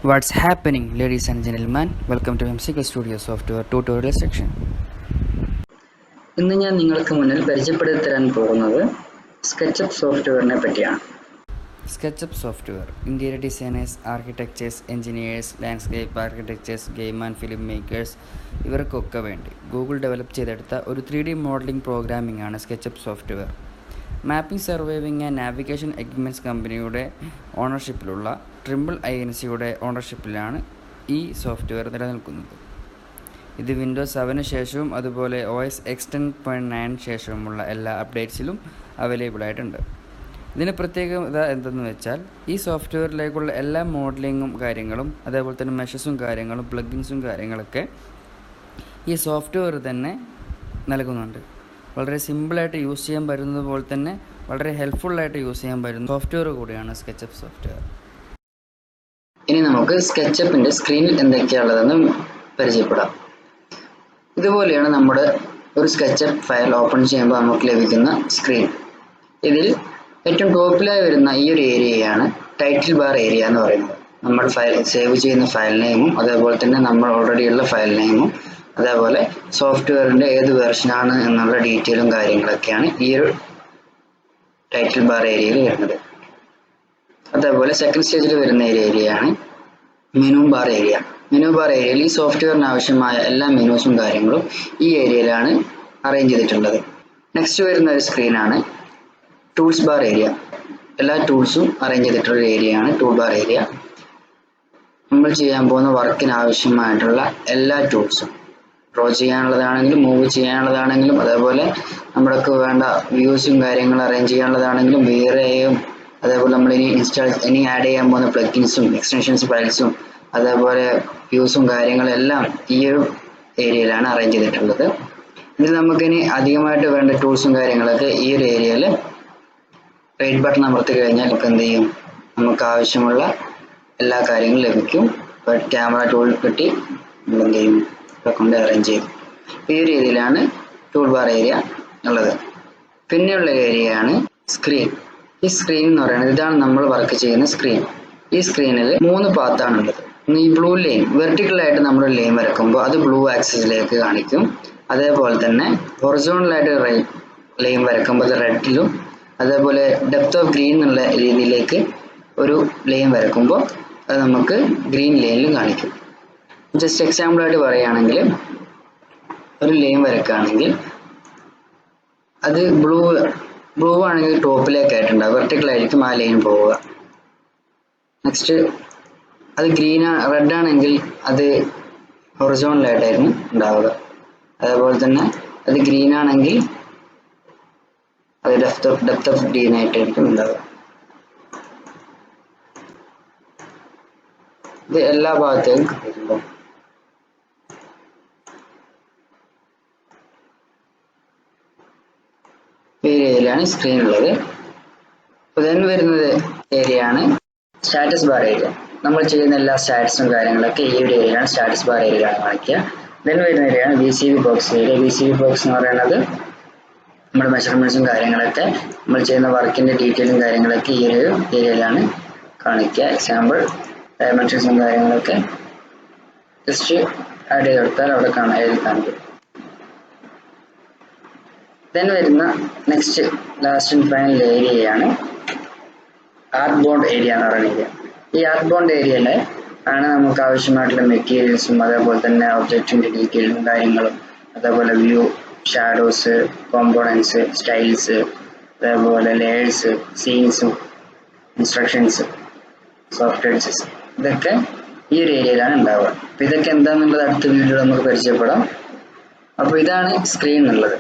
What's happening, ladies and gentlemen? Welcome to MCK Studio Software tutorial section. ഇന്ന് ഞാൻ നിങ്ങൾക്ക് മുന്നിൽ പരിചയപ്പെടുത്തി തരാൻ പോകുന്നത് SketchUp സോഫ്റ്റ്വെയറിനെ പറ്റിയാണ്. SketchUp software, interior designers, architects, engineers, landscape architects, game and film makers ഇവർക്കൊക്കെ വേണ്ടി ഗൂഗിൾ ഡെവലപ്പ് ചെയ്തെടുത്ത ഒരു 3D മോഡലിംഗ് പ്രോഗ്രാമിംഗ് ആണ് SketchUp software. Mapping surviving and navigation equipments കമ്പനിയുടെ ഓണർഷിപ്പിലുള്ള ട്രിമ്പിൾ ഐഎൻസിയുടെ ഓണർഷിപ്പിലാണ് ഈ സോഫ്റ്റ്വെയർ നിലനിൽക്കുന്നത്. ഇത് വിൻഡോസ് 7 ശേഷവും അതുപോലെ OS X 10.9 ശേഷവുമുള്ള എല്ലാ അപ്ഡേറ്റ്സിലും അവൈലബിൾ ആയിട്ടുണ്ട്. ഇതിന് പ്രത്യേകത എന്തെന്ന് വെച്ചാൽ ഈ സോഫ്റ്റ്വെയറിലേക്കുള്ള എല്ലാ മോഡലിങ്ങും കാര്യങ്ങളും അതേപോലെ തന്നെ മെഷസും കാര്യങ്ങളും പ്ലഗിൻസും കാര്യങ്ങളൊക്കെ ഈ സോഫ്റ്റ്വെയർ തന്നെ നൽകുന്നുണ്ട്. വളരെ സിമ്പിളായിട്ട് യൂസ് ചെയ്യാൻ പറ്റുന്നത് പോലെ തന്നെ വളരെ ഹെൽപ്ഫുള്ളായിട്ട് യൂസ് ചെയ്യാൻ പറ്റുന്ന സോഫ്റ്റ്വെയർ കൂടിയാണ് SketchUp സോഫ്റ്റ്വെയർ. ഇനി നമുക്ക് SketchUpന്റെ സ്ക്രീനിൽ എന്തൊക്കെയാണുള്ളതെന്ന് പരിചയപ്പെടാം. ഇതുപോലെയാണ് നമ്മുടെ ഒരു SketchUp ഫയൽ ഓപ്പൺ ചെയ്യുമ്പോൾ നമുക്ക് ലഭിക്കുന്ന സ്ക്രീൻ. ഇതിൽ ഏറ്റവും ടോപ്പിലായി വരുന്ന ഈ ഒരു ഏരിയയാണ് ടൈറ്റിൽ ബാർ ഏരിയ എന്ന് പറയുന്നത്. നമ്മൾ ഫയൽ സേവ് ചെയ്യുന്ന ഫയൽ നെയിമും അതേപോലെ തന്നെ നമ്മൾ ഓൾറെഡി ഉള്ള ഫയൽ നെയിമും അതേപോലെ സോഫ്റ്റ്വെയറിൻ്റെ ഏത് വെർഷനാണ് എന്നുള്ള ഡീറ്റെയിലും കാര്യങ്ങളൊക്കെയാണ് ഈ ഒരു ടൈറ്റിൽ ബാർ ഏരിയയിൽ വരുന്നത്. അതേപോലെ സെക്കൻഡ് സ്റ്റേജിൽ വരുന്ന ഏരിയയാണ് menu bar area. Menu bar ഏരിയയിൽ ഈ സോഫ്റ്റ്വെയറിന് ആവശ്യമായ എല്ലാ മെനൂസും കാര്യങ്ങളും ഈ ഏരിയയിലാണ് അറേഞ്ച് ചെയ്തിട്ടുള്ളത്. നെക്സ്റ്റ് വരുന്ന ഒരു സ്ക്രീനാണ് ടൂൾസ് ബാർ ഏരിയ. എല്ലാ ടൂൾസും അറേഞ്ച് ചെയ്തിട്ടുള്ള ഏരിയയാണ് ടൂൾ ബാർ ഏരിയ. നമ്മൾ ചെയ്യാൻ പോകുന്ന വർക്കിന് ആവശ്യമായിട്ടുള്ള എല്ലാ ടൂൾസും ഡ്രോ ചെയ്യാനുള്ളതാണെങ്കിലും മൂവ് ചെയ്യാനുള്ളതാണെങ്കിലും അതേപോലെ നമ്മൾക്ക് വേണ്ട വ്യൂസും കാര്യങ്ങളും അറേഞ്ച് ചെയ്യാനുള്ളതാണെങ്കിലും വേറെയും അതേപോലെ നമ്മൾ ഇനി ആഡ് ചെയ്യാൻ പോകുന്ന പ്ലഗിൻസും എക്സ്റ്റൻഷൻസ് ഫയൽസും അതേപോലെ വ്യൂസും കാര്യങ്ങളെല്ലാം ഈ ഒരു ഏരിയയിലാണ് അറേഞ്ച് ചെയ്തിട്ടുള്ളത്. ഇതിൽ നമുക്കിനി അധികമായിട്ട് വേണ്ട ടൂൾസും കാര്യങ്ങളൊക്കെ ഈ ഒരു ഏരിയയിൽ റൈറ്റ് ബട്ടൺ അമർത്തി കഴിഞ്ഞാൽ നമുക്ക് എന്ത് ചെയ്യും, നമുക്ക് ആവശ്യമുള്ള എല്ലാ കാര്യങ്ങളും ലഭിക്കും. ഇപ്പോൾ ക്യാമറ ടൂൾ കിട്ടി നമ്മൾ എന്ത് ചെയ്യും കൊണ്ട് അറേഞ്ച് ചെയ്യും. ഈ ഒരു ഏരിയയിലാണ് ടൂൾ ബാർ ഏരിയ ഉള്ളത്. പിന്നെയുള്ള ഏരിയയാണ് സ്ക്രീൻ. ഈ സ്ക്രീൻ എന്ന് പറയുന്നത് ഇതാണ് നമ്മൾ വർക്ക് ചെയ്യുന്ന സ്ക്രീൻ. ഈ സ്ക്രീനിൽ 3 പാത്താണുള്ളത്. ഈ ബ്ലൂ ലൈൻ വെർട്ടിക്കലായിട്ട് നമ്മൾ ലൈൻ വരക്കുമ്പോൾ അത് ബ്ലൂ ആക്സിസിലേക്ക് കാണിക്കും. അതേപോലെ തന്നെ ഹൊറിസോണ്ടലായിട്ട് ലൈൻ വരക്കുമ്പോൾ അത് റെഡിലും അതേപോലെ ഡെപ്ത് ഓഫ് ഗ്രീൻ എന്നുള്ള രീതിയിലേക്ക് ഒരു ലൈൻ വരക്കുമ്പോൾ അത് നമുക്ക് ഗ്രീൻ ലൈനിലും കാണിക്കും. ജസ്റ്റ് എക്സാമ്പിൾ ആയിട്ട് പറയുകയാണെങ്കിൽ ഒരു ലൈൻ വരക്കുകയാണെങ്കിൽ അത് ബ്ലൂ ആണെങ്കിൽ ടോപ്പിലേക്കായിട്ടുണ്ടാവും, വെർട്ടിക്കലായിരിക്കും ആ ലൈൻ പോവുക. നെക്സ്റ്റ് അത് റെഡ് ആണെങ്കിൽ അത് ഹൊറിസോണ്ടലായിട്ടായിരുന്നു ഉണ്ടാവുക. അതേപോലെ തന്നെ അത് ഗ്രീൻ ആണെങ്കിൽ അത് ഡെപ്ത് ഓഫ് ഗ്രീൻ ആയിട്ടായിരിക്കും ഉണ്ടാവുക. ഇത് എല്ലാ ഭാഗത്തേക്കും കിട്ടുന്നുണ്ടോ. ഈ ഏരിയയിലാണ് സ്ക്രീൻ ഉള്ളത്. ദെൻ വരുന്നത് ഏരിയയാണ് സ്റ്റാറ്റസ് ബാർ ഏരിയ. നമ്മൾ ചെയ്യുന്ന എല്ലാ സ്റ്റാറ്റസും കാര്യങ്ങളൊക്കെ ഈ ഒരു ഏരിയയിലാണ് സ്റ്റാറ്റസ് ബാർ ഏരിയയിലാണ് കാണിക്കുക. ദെൻ വരുന്ന ഏരിയയാണ് VCV box area. VCV box എന്ന് പറയുന്നത് നമ്മുടെ മെഷർമെന്റ്സും കാര്യങ്ങളൊക്കെ നമ്മൾ ചെയ്യുന്ന വർക്കിന്റെ ഡീറ്റെയിലും കാര്യങ്ങളൊക്കെ ഈ ഒരു ഏരിയയിലാണ് കാണിക്കുക. എക്സാമ്പിൾ ഡയമെൻഷൻസും കാര്യങ്ങളൊക്കെ ജസ്റ്റ് ആഡ് ചെയ്ത് കൊടുത്താൽ അവിടെ കാണിക്കും. ദെൻ വരുന്ന നെക്സ്റ്റ് ലാസ്റ്റ് ആൻഡ് ഫൈനൽ ഏരിയയാണ് ആർട്ട് ബോണ്ട് ഏരിയ എന്ന് പറയുന്നത്. ഈ ആർട്ട് ബോണ്ട് ഏരിയയിൽ ആണ് നമുക്ക് ആവശ്യമായിട്ടുള്ള മെറ്റീരിയൽസും അതേപോലെ തന്നെ ഒബ്ജക്റ്റിന്റെ ഡീറ്റെയിലും കാര്യങ്ങളും അതേപോലെ വ്യൂ, ഷാഡോസ്, കോമ്പോണൻസ്, സ്റ്റൈൽസ്, അതേപോലെ ലേയേഴ്സ്, സീൻസും ഇൻസ്ട്രക്ഷൻസ്, സോഫ്റ്റ്വെയർസ് ഇതൊക്കെ ഈ ഒരു ഏരിയയിലാണ് ഉണ്ടാവുക. അപ്പോൾ ഇതൊക്കെ എന്താണെന്നുള്ളത് അടുത്ത വീഡിയോയിൽ നമുക്ക് പരിചയപ്പെടാം. അപ്പോൾ ഇതാണ് സ്ക്രീൻ എന്നുള്ളത്.